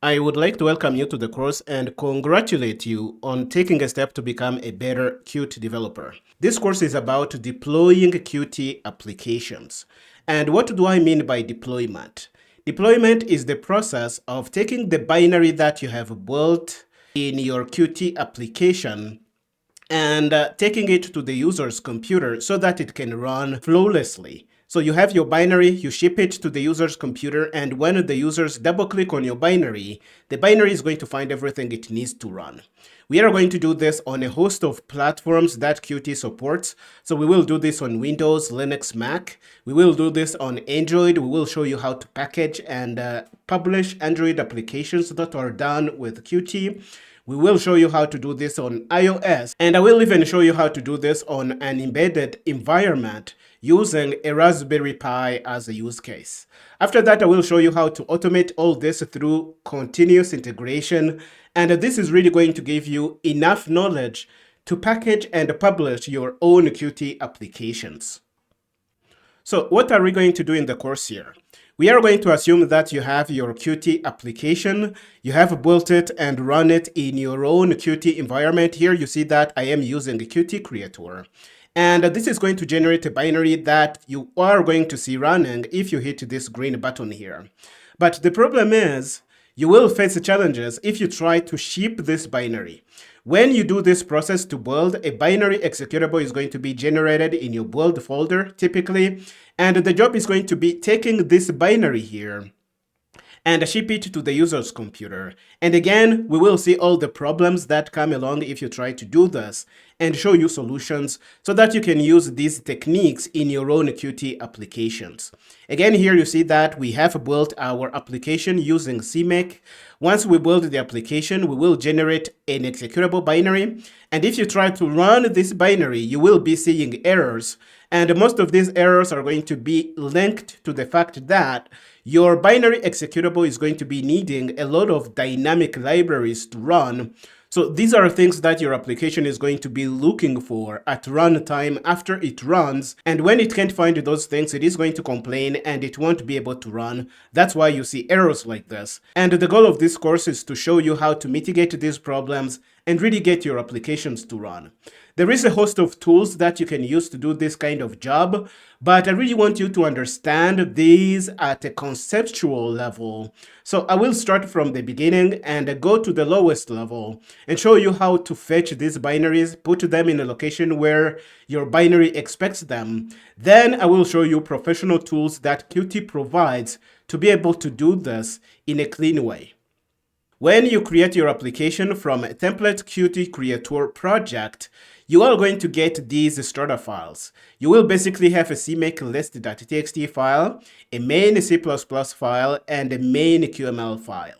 I would like to welcome you to the course and congratulate you on taking a step to become a better Qt developer. This course is about deploying Qt applications. And what do I mean by deployment? Deployment is the process of taking the binary that you have built in your Qt application and taking it to the user's computer so that it can run flawlessly. So you have your binary, you ship it to the user's computer, and when the users double click on your binary, the binary is going to find everything it needs to run. We are going to do this on a host of platforms that Qt supports. So we will do this on Windows, Linux, Mac. We will do this on Android. We will show you how to package and publish Android applications that are done with Qt. We will show you how to do this on iOS, and I will even show you how to do this on an embedded environment using a Raspberry Pi as a use case. After that, I will show you how to automate all this through continuous integration, and this is really going to give you enough knowledge to package and publish your own Qt applications. So what are we going to do in the course here? We are going to assume that you have your Qt application, you have built it and run it in your own Qt environment. Here you see that I am using Qt Creator. And this is going to generate a binary that you are going to see running if you hit this green button here. But the problem is, you will face challenges if you try to ship this binary. When you do this process to build, a binary executable is going to be generated in your build folder typically, and the job is going to be taking this binary here and ship it to the user's computer. And again, we will see all the problems that come along if you try to do this and show you solutions so that you can use these techniques in your own Qt applications. Again, here you see that we have built our application using CMake. Once we build the application, we will generate an executable binary. And if you try to run this binary, you will be seeing errors. And most of these errors are going to be linked to the fact that your binary executable is going to be needing a lot of dynamic libraries to run. So these are things that your application is going to be looking for at runtime after it runs. And when it can't find those things, it is going to complain and it won't be able to run. That's why you see errors like this. And the goal of this course is to show you how to mitigate these problems and really get your applications to run. There is a host of tools that you can use to do this kind of job, but I really want you to understand these at a conceptual level. So I will start from the beginning and go to the lowest level and show you how to fetch these binaries, put them in a location where your binary expects them. Then I will show you professional tools that Qt provides to be able to do this in a clean way. When you create your application from a template Qt Creator project, you are going to get these starter files. You will basically have a CMake list.txt file, a main C++ file, and a main QML file.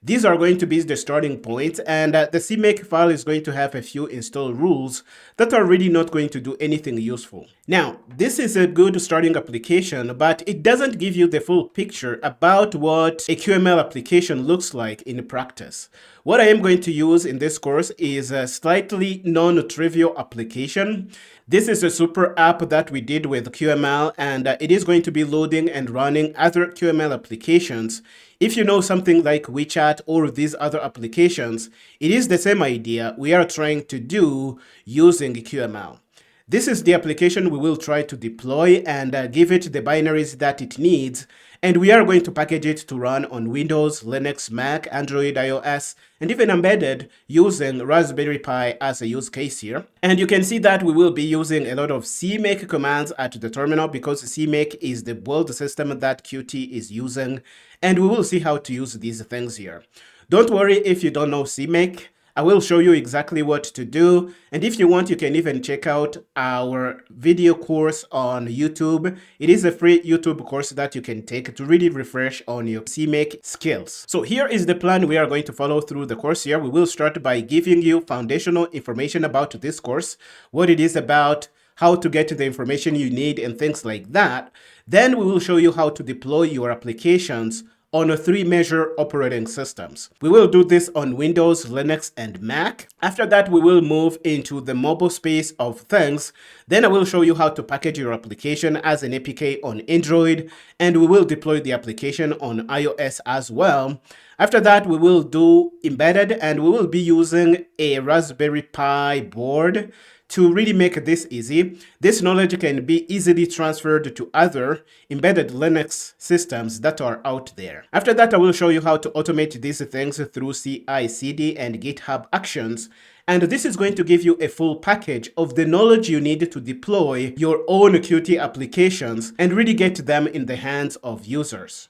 These are going to be the starting point, and the CMake file is going to have a few install rules that are really not going to do anything useful. Now, this is a good starting application, but it doesn't give you the full picture about what a QML application looks like in practice. What I am going to use in this course is a slightly non-trivial application. This is a super app that we did with QML, and it is going to be loading and running other QML applications. If you know something like WeChat or these other applications, it is the same idea we are trying to do using QML. This is the application we will try to deploy and give it the binaries that it needs, and we are going to package it to run on Windows, Linux, Mac, Android, iOS, and even embedded using Raspberry Pi as a use case here. And you can see that we will be using a lot of CMake commands at the terminal because CMake is the build system that Qt is using, and we will see how to use these things here. Don't worry if you don't know CMake. I will show you exactly what to do, and if you want, you can even check out our video course on YouTube. It is a free YouTube course that you can take to really refresh on your CMake skills. So here is the plan we are going to follow through the course here. We will start by giving you foundational information about this course, what it is about, how to get the information you need, and things like that. Then we will show you how to deploy your applications on 3 major operating systems. We will do this on Windows, Linux, and Mac. After that, we will move into the mobile space of things. Then I will show you how to package your application as an APK on Android, and we will deploy the application on iOS as well. After that, we will do embedded, and we will be using a Raspberry Pi board to really make this easy. This knowledge can be easily transferred to other embedded Linux systems that are out there. After that, I will show you how to automate these things through CI/CD and GitHub Actions. And this is going to give you a full package of the knowledge you need to deploy your own Qt applications and really get them in the hands of users.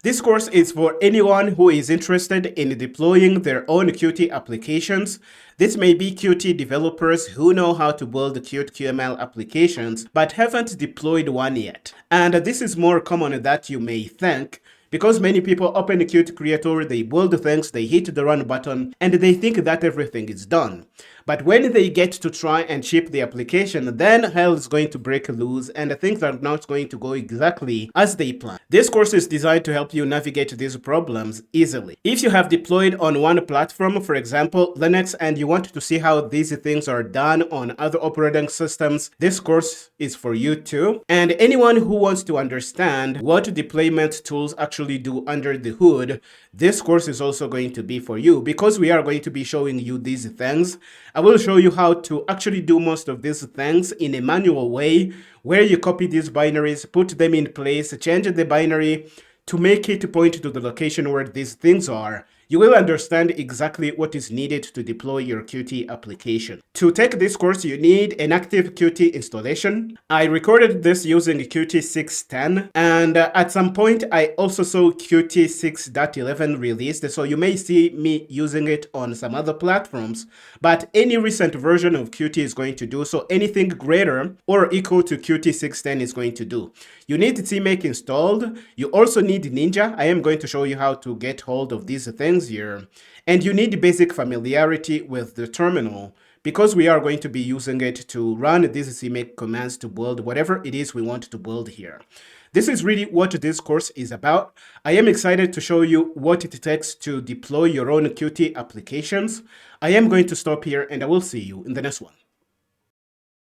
This course is for anyone who is interested in deploying their own Qt applications. This may be Qt developers who know how to build Qt QML applications but haven't deployed one yet. And this is more common than you may think, because many people open Qt Creator, they build things, they hit the run button, and they think that everything is done. But when they get to try and ship the application, then hell is going to break loose and things are not going to go exactly as they plan. This course is designed to help you navigate these problems easily. If you have deployed on one platform, for example, Linux, and you want to see how these things are done on other operating systems, this course is for you too. And anyone who wants to understand what deployment tools actually do under the hood, this course is also going to be for you, because we are going to be showing you these things. I will show you how to actually do most of these things in a manual way, where you copy these binaries, put them in place, change the binary to make it point to the location where these things are. You will understand exactly what is needed to deploy your Qt application. To take this course, you need an active Qt installation. I recorded this using Qt 6.10, and at some point I also saw Qt 6.11 released, so you may see me using it on some other platforms, but any recent version of Qt is going to do, so anything greater or equal to Qt 6.10 is going to do. You need CMake installed. You also need Ninja. I am going to show you how to get hold of these things here. And you need basic familiarity with the terminal, because we are going to be using it to run these CMake commands to build whatever it is we want to build here. This is really what this course is about. I am excited to show you what it takes to deploy your own Qt applications. I am going to stop here, and I will see you in the next one.